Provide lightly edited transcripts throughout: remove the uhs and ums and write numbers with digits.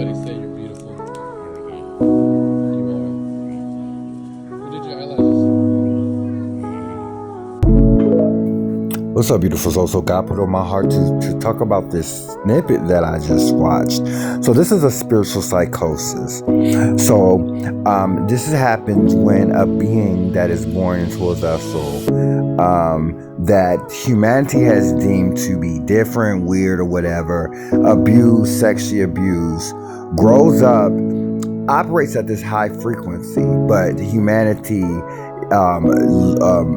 Everybody say you're beautiful. You are. Who did your eyelashes? What's up, beautiful soul? So God put on my heart to talk about this snippet that I just watched. So this is a spiritual psychosis. So this happens when a being that is born into a vessel that humanity has deemed to be different, weird, or whatever, abused, sexually abused, grows up, operates at this high frequency, but humanity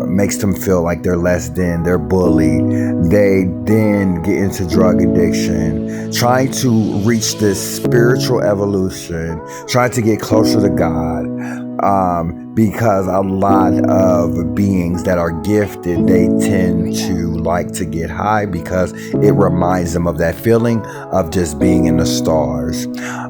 makes them feel like they're less than, they're bullied. They then get into drug addiction, trying to reach this spiritual evolution, trying to get closer to God. Because a lot of beings that are gifted, they tend to like to get high because it reminds them of that feeling of just being in the stars.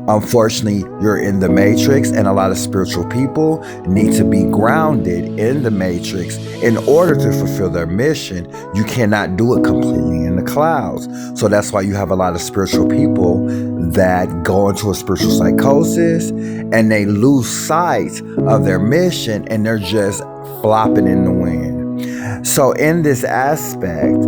Unfortunately, you're in the matrix, and a lot of spiritual people need to be grounded in the matrix in order to fulfill their mission. You cannot do it completely in the clouds. So that's why you have a lot of spiritual people that go into a spiritual psychosis and they lose sight of their mission and they're just flopping in the wind. So in this aspect,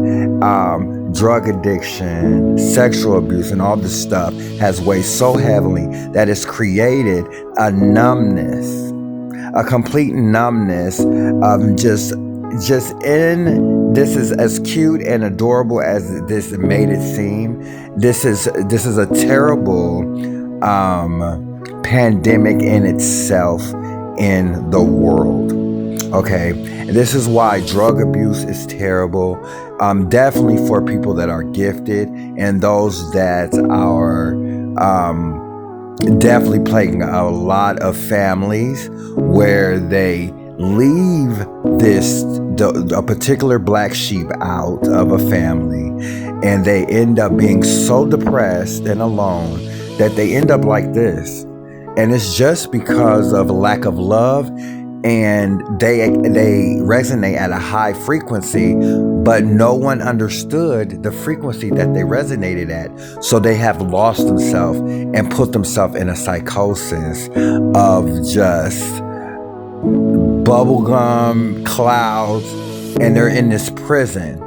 drug addiction, sexual abuse, and all this stuff has weighed so heavily that it's created a numbness, a complete numbness of just in. This is as cute and adorable as this made it seem. This is a terrible pandemic in itself in the world. Okay, this is why drug abuse is terrible. Definitely for people that are gifted and those that are definitely plaguing a lot of families where they leave a particular black sheep out of a family, and they end up being so depressed and alone that they end up like this. And it's just because of lack of love, and they resonate at a high frequency, but no one understood the frequency that they resonated at. So they have lost themselves and put themselves in a psychosis of just bubblegum clouds, and they're in this prison.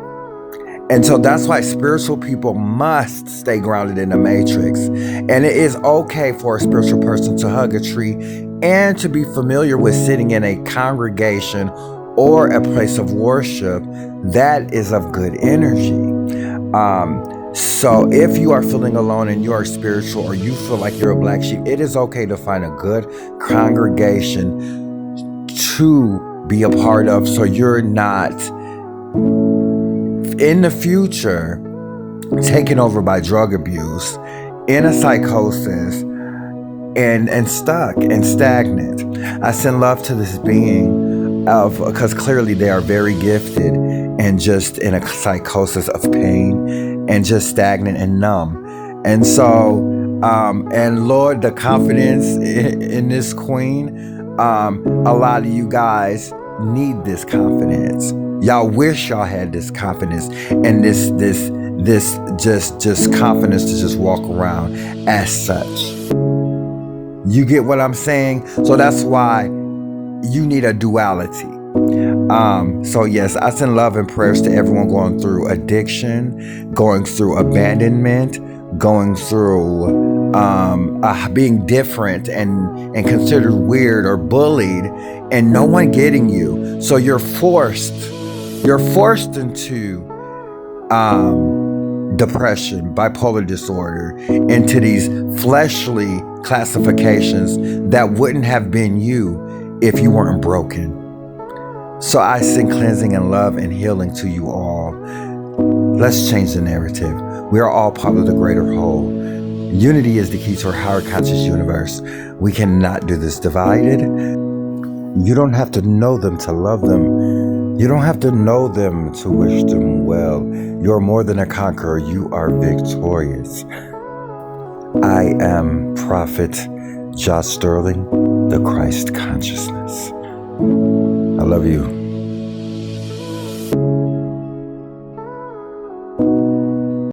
And so that's why spiritual people must stay grounded in the matrix. And it is okay for a spiritual person to hug a tree and to be familiar with sitting in a congregation or a place of worship that is of good energy. So if you are feeling alone and you are spiritual, or you feel like you're a black sheep, it is okay to find a good congregation to be a part of, so you're not in the future taken over by drug abuse, in a psychosis, and stuck and stagnant. I send love to this being because clearly they are very gifted and just in a psychosis of pain and just stagnant and numb. And so and Lord, the confidence in this queen, a lot of you guys need this confidence. Y'all wish y'all had this confidence and this just confidence to just walk around as such. You get what I'm saying? So that's why you need a duality. So yes, I send love and prayers to everyone going through addiction, going through abandonment, going through being different and considered weird or bullied, and no one getting you. So you're forced into depression, bipolar disorder, into these fleshly classifications that wouldn't have been you if you weren't broken. So I send cleansing and love and healing to you all. Let's change the narrative. We are all part of the greater whole. Unity is the key to our higher conscious universe. We cannot do this divided. You don't have to know them to love them. You don't have to know them to wish them well. You're more than a conqueror. You are victorious. I am Prophet Josh Sterling, the Christ Consciousness. I love you.